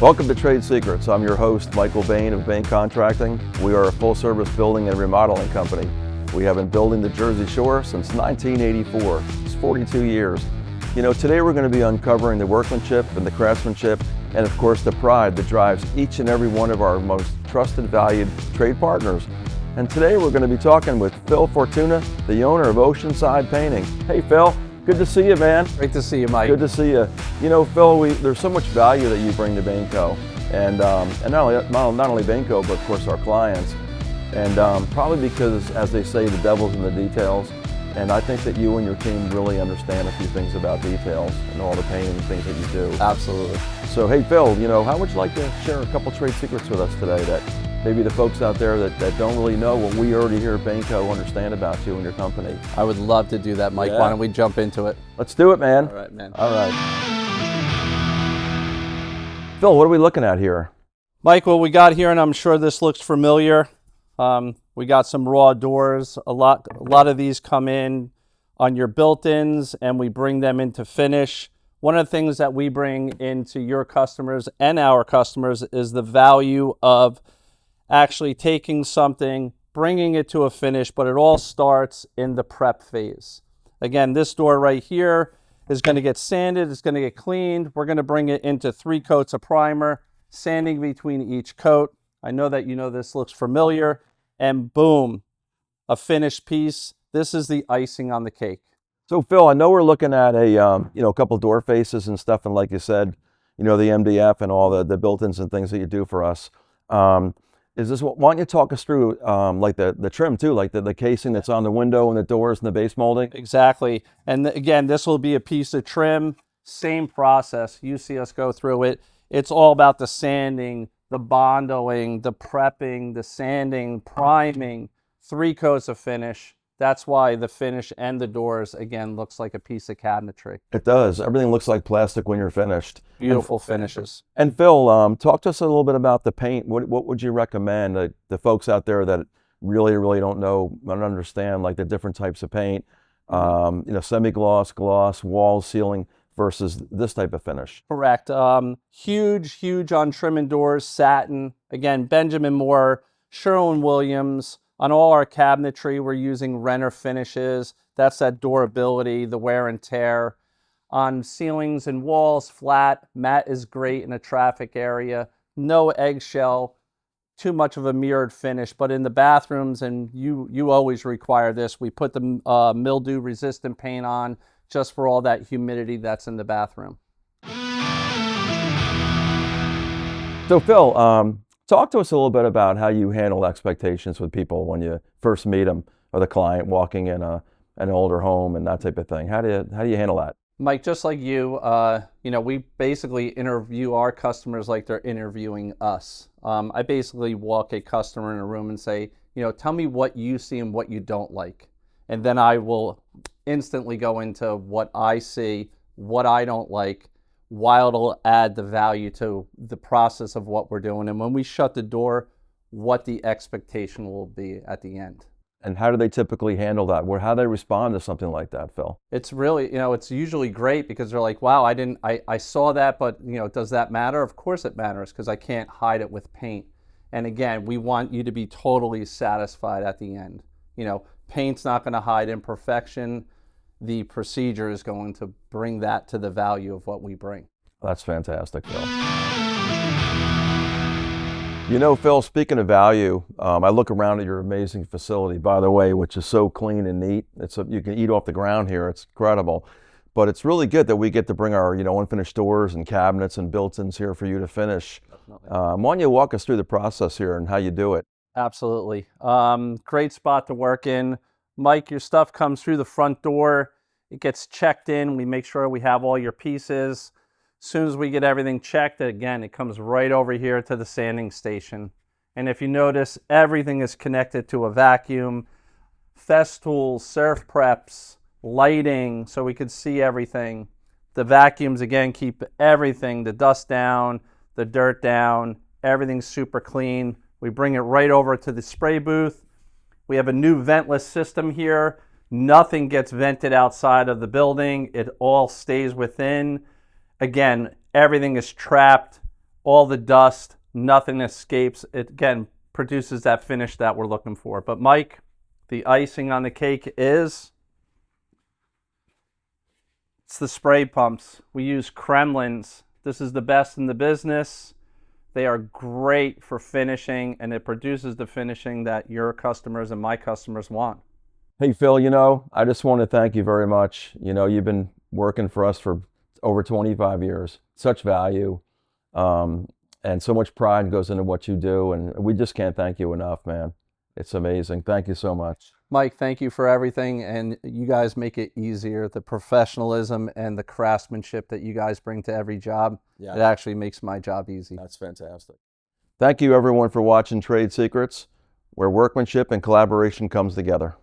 Welcome to Trade Secrets. I'm your host, Michael Bain of Bain Contracting. We are a full-service building and remodeling company. We have been building the Jersey Shore since 1984. It's 42 years. You know, today we're going to be uncovering the workmanship and the craftsmanship and, of course, the pride that drives each and every one of our most trusted, valued trade partners. And today we're going to be talking with Phil Fortuna, the owner of Oceanside Painting. Hey, Phil. Good to see you, man. Great to see you, Mike. Good to see you. You know, Phil, there's so much value that you bring to Bainco, and not only Bainco, but of course our clients. And probably because, as they say, the devil's in the details. And I think that you and your team really understand a few things about details and all the painting things that you do. Absolutely. So, hey, Phil, you know, how would you like to share a couple trade secrets with us today that maybe the folks out there that don't really know what we already here at Bainco understand about you and your company? I would love to do that, Mike. Yeah. Why don't we jump into it? Let's do it, man. All right, man. All right. Phil, what are we looking at here? Mike, what we got here, and I'm sure this looks familiar, we got some raw doors. A lot of these come in on your built-ins, and we bring them into finish. One of the things that we bring into your customers and our customers is the value of actually taking something, bringing it to a finish, but it all starts in the prep phase. Again, this door right here is going to get sanded, it's going to get cleaned. We're going to bring it into 3 coats of primer, sanding between each coat. I know that you know this looks familiar, and boom, a finished piece. This is the icing on the cake. So Phil, I know we're looking at a couple door faces and stuff, and like you said, you know, the MDF and all the built-ins and things that you do for us. Is this what? Why don't you talk us through like the trim too, like the casing that's on the window and the doors and the base molding? Exactly. And again, this will be a piece of trim. Same process. You see us go through it. It's all about the sanding, the bondoing, the prepping, the sanding, priming, 3 coats of finish. That's why the finish and the doors, again, looks like a piece of cabinetry. It does. Everything looks like plastic when you're finished. Beautiful finishes. And Phil, talk to us a little bit about the paint. What would you recommend the folks out there that really don't know, don't understand like the different types of paint, you know, semi-gloss, gloss, walls, ceiling versus this type of finish? Correct. Huge on trim and doors, satin. Again, Benjamin Moore, Sherwin-Williams. On all our cabinetry, we're using Renner finishes. That's that durability, the wear and tear. On ceilings and walls, flat. Matte is great in a traffic area. No eggshell, too much of a mirrored finish. But in the bathrooms, and you always require this, we put the mildew-resistant paint on just for all that humidity that's in the bathroom. So Phil, talk to us a little bit about how you handle expectations with people when you first meet them, or the client walking in an older home and that type of thing. How do you handle that? Mike, just like you, we basically interview our customers like they're interviewing us. I basically walk a customer in a room and say, tell me what you see and what you don't like. And then I will instantly go into what I see, what I don't like, while it'll add the value to the process of what we're doing. And when we shut the door, what the expectation will be at the end. And how do they typically handle that? How do they respond to something like that, Phil? It's really, it's usually great because they're like, wow, I saw that, but does that matter? Of course it matters because I can't hide it with paint. And again, we want you to be totally satisfied at the end. Paint's not going to hide imperfection. The procedure is going to bring that to the value of what we bring. That's fantastic, Phil. Phil, speaking of value, I look around at your amazing facility, by the way, which is so clean and neat. You can eat off the ground here. It's incredible. But it's really good that we get to bring our unfinished doors and cabinets and built-ins here for you to finish. Why don't you walk us through the process here and how you do it? Absolutely. Great spot to work in. Mike, your stuff comes through the front door. It gets checked in. We make sure we have all your pieces. As soon as we get everything checked, again, it comes right over here to the sanding station. And if you notice, everything is connected to a vacuum, Festools, surf preps, lighting, so we could see everything. The vacuums, again, keep everything, the dust down, the dirt down, everything's super clean. We bring it right over to the spray booth. We have a new ventless system here. Nothing gets vented outside of the building. It all stays within. Again, everything is trapped all the dust, nothing escapes. It, again, produces that finish that we're looking for. But Mike, the icing on the cake is, it's the spray pumps. We use Kremlin's. This is the best in the business. They are great for finishing, and it produces the finishing that your customers and my customers want. Hey, Phil, I just want to thank you very much. You've been working for us for over 25 years. Such value, and so much pride goes into what you do, and we just can't thank you enough, man. It's amazing. Thank you so much. Mike, thank you for everything, and you guys make it easier. The professionalism and the craftsmanship that you guys bring to every job, it actually makes my job easy. That's fantastic. Thank you, everyone, for watching Trade Secrets, where workmanship and collaboration comes together.